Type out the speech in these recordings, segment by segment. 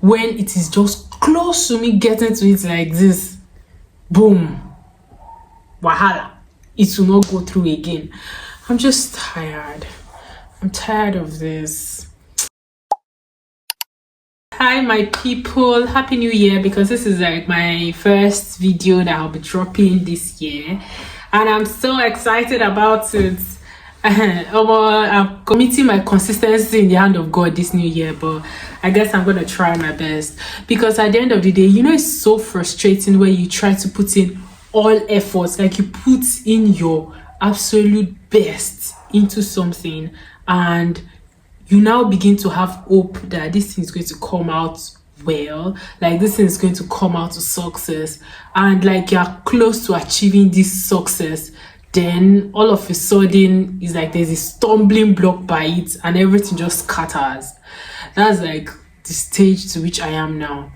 when it is just close to me getting to it like this, boom, wahala, it will not go through again. I'm just tired. I'm tired of this. Hi my people, happy new year, because this is like my first video that I'll be dropping this year and I'm so excited about it. I'm committing my consistency in the hand of God this new year, but I guess I'm gonna try my best, because at the end of the day, you know, it's so frustrating when you try to put in all efforts, like you put in your absolute best into something and you now begin to have hope that this thing is going to come out well, like this thing is going to come out to success, and like you're close to achieving this success, then all of a sudden it's like there's a stumbling block by it and everything just scatters. That's like the stage to which I am now.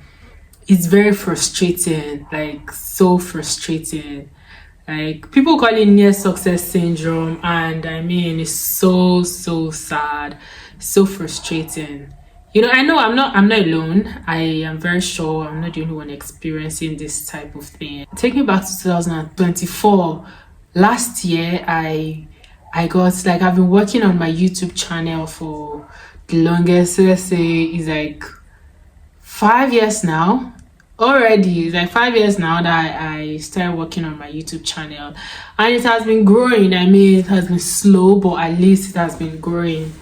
It's very frustrating, like so frustrating. Like people call it near success syndrome, and I mean it's so sad, so frustrating. You know, I know I'm not alone. I am very sure I'm not the only one experiencing this type of thing. Take me back to 2024. Last year I got, like, I've been working on my YouTube channel for the longest, let's say it's like 5 years now. Already it's like 5 years now that I started working on my YouTube channel, and it has been growing. I mean, it has been slow, but at least it has been growing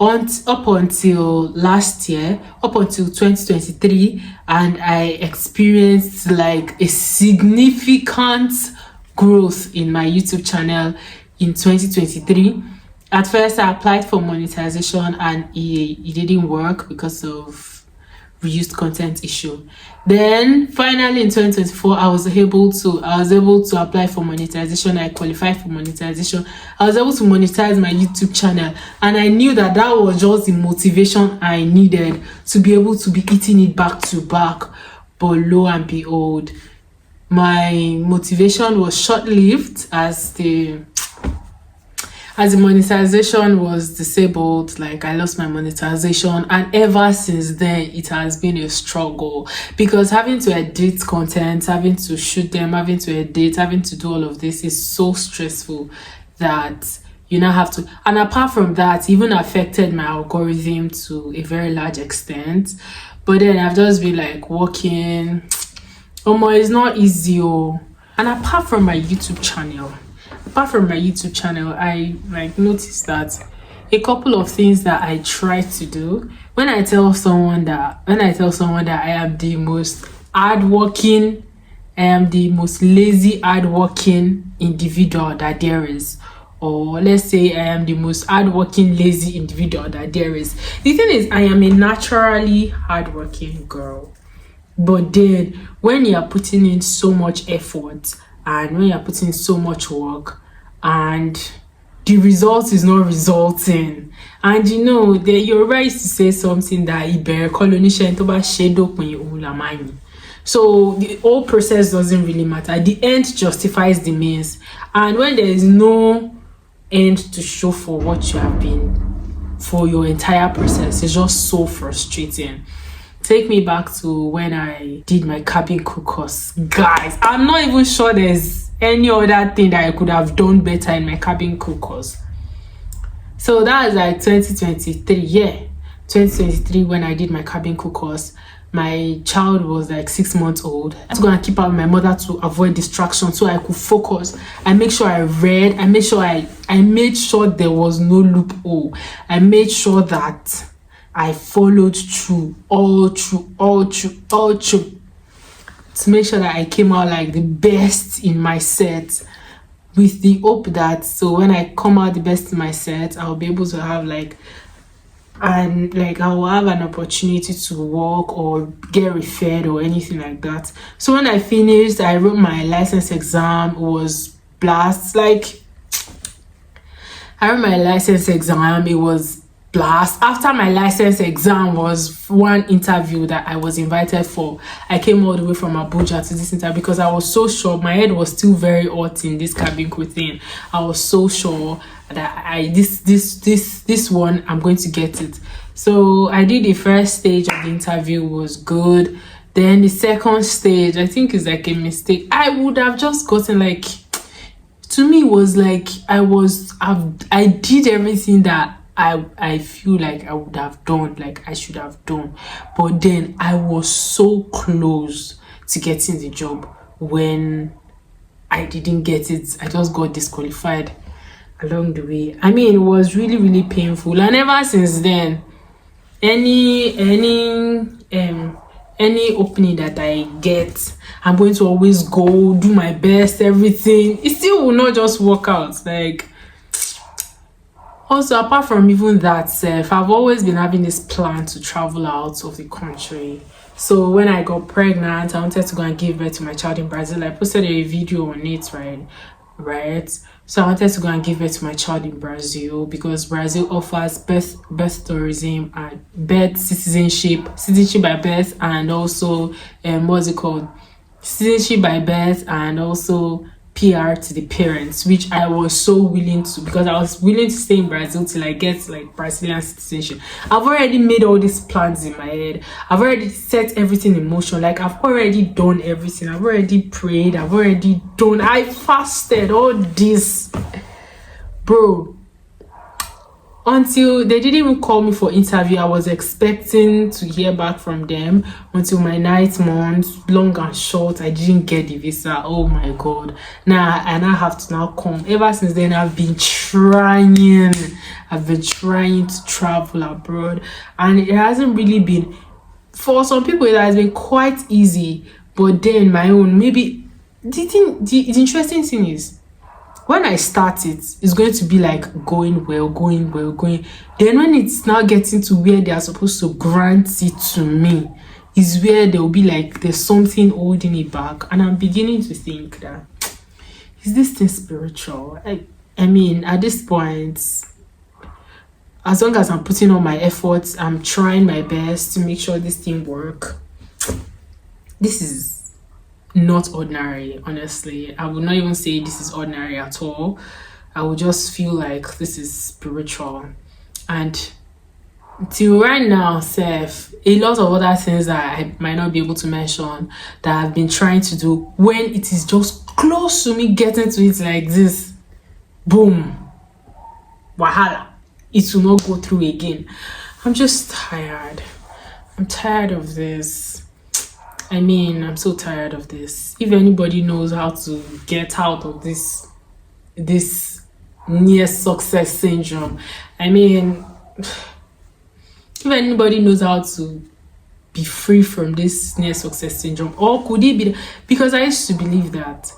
up until last year, up until 2023, and I experienced like a significant growth in my YouTube channel in 2023. At first I applied for monetization and it didn't work because of reused content issue. Then finally in 2024 I was able to apply for monetization. I qualified for monetization. I was able to monetize my YouTube channel, and I knew that that was just the motivation I needed to be able to be eating it back to back. But lo and behold, my motivation was short-lived as the monetization was disabled. Like, I lost my monetization, and ever since then it has been a struggle, because having to edit content, having to shoot them, having to edit, having to do all of this is so stressful that you now have to, and apart from that, even affected my algorithm to a very large extent. But then I've just been like working. It's not easy. And apart from my YouTube channel, I like noticed that a couple of things that I try to do. When I tell someone that I am the most hardworking, I am the most lazy hardworking individual that there is, or let's say I am the most hardworking lazy individual that there is. The thing is, I am a naturally hardworking girl, but then when you are putting in so much effort and when you're putting so much work and the result is not resulting, and you know, you're right to say something that so the whole process doesn't really matter. The end justifies the means, and when there is no end to show for what you have been for your entire process, it's just so frustrating. Take me back to when I did my cabin crew course. Guys, I'm not even sure there's any other thing that I could have done better in my cabin crew course. So that was like 2023 when I did my cabin crew course. My child was like 6 months old. I was going to keep out with my mother to avoid distraction so I could focus. I make sure I read. I made sure there was no loophole. I made sure that I followed through, all through, to make sure that I came out like the best in my set, with the hope that so when I come out the best in my set, I'll be able to have I will have an opportunity to work or get referred or anything like that. So when I finished, I wrote my license exam. It was blast. Like, I wrote my license exam. It was blast. After my license exam was one interview that I was invited for. I came all the way from Abuja to this interview because I was so sure. My head was still very hot in this cabin crew thing. I was so sure that this one I'm going to get it. So I did the first stage of the interview, was good. Then the second stage, I think is like a mistake. I would have just gotten like, to me it was like I did everything that I feel like I would have done, like I should have done. But then I was so close to getting the job when I didn't get it. I just got disqualified along the way. I mean, it was really, really painful. And ever since then, any opening that I get, I'm going to always go do my best, everything. It still will not just work out. Like, also apart from even that, I've always been having this plan to travel out of the country. So when I got pregnant, I wanted to go and give birth to my child in Brazil. I posted a video on it, right? So I wanted to go and give birth to my child in Brazil because Brazil offers birth tourism and birth citizenship by birth, and also what's it called? Citizenship by birth, and also PR to the parents, which I was so willing to, because I was willing to stay in Brazil till I get like Brazilian citizenship. I've already made all these plans in my head. I've already set everything in motion. Like, I've already done everything. I've already prayed. I fasted, all this, bro. Until they didn't even call me for interview. I was expecting to hear back from them until my 9th month, long and short. I didn't get the visa. Oh my god. Now I have to now come. Ever since then, I've been trying to travel abroad, and it hasn't really been, for some people it has been quite easy, but then my own, maybe the interesting thing is, when I start it, it's going to be like going well. Then when it's now getting to where they are supposed to grant it to me, is where they'll be like, there's something holding it back. And I'm beginning to think that, is this thing spiritual? I mean, at this point, as long as I'm putting all my efforts, I'm trying my best to make sure this thing work. This is not ordinary, honestly. I would not even say this is ordinary at all. I would just feel like this is spiritual. And till right now, Seth, a lot of other things that I might not be able to mention that I've been trying to do, when it is just close to me getting to it like this, boom, wahala, it will not go through again. I'm just tired. I'm tired of this. I mean, I'm so tired of this. If anybody knows how to get out of this near success syndrome, I mean, if anybody knows how to be free from this near success syndrome, or could it be, because I used to believe that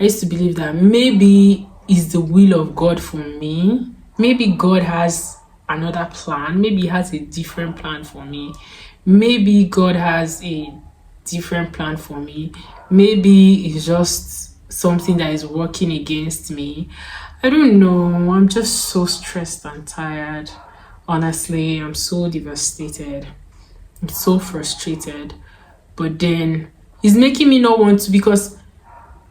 maybe it's the will of God for me. Maybe God has another plan. Maybe he has a different plan for me. Maybe God has a different plan for me. Maybe it's just something that is working against me. I don't know. I'm just so stressed and tired. Honestly, I'm so devastated. I'm so frustrated. But then it's making me not want to, because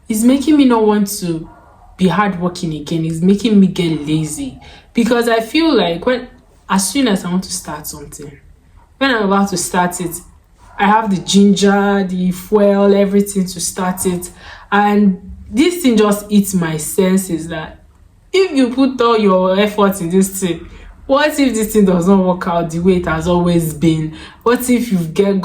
it's making me not want to be hardworking again. It's making me get lazy, because I feel like as soon as I want to start something, when I'm about to start it, I have the ginger, the fuel, everything to start it. And this thing just eats my senses, that if you put all your efforts in this thing, what if this thing does not work out the way it has always been? What if you get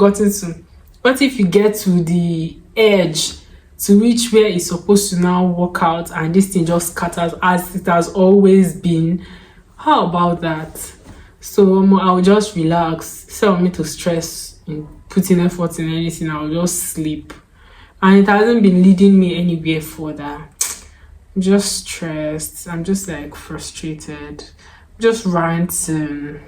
to the edge to reach where it's supposed to now work out, and this thing just scatters as it has always been? How about that? So I'll just relax. Instead of me to stress in putting effort in anything, I'll just sleep. And it hasn't been leading me anywhere further. I'm just stressed. I'm just like frustrated. Just ranting.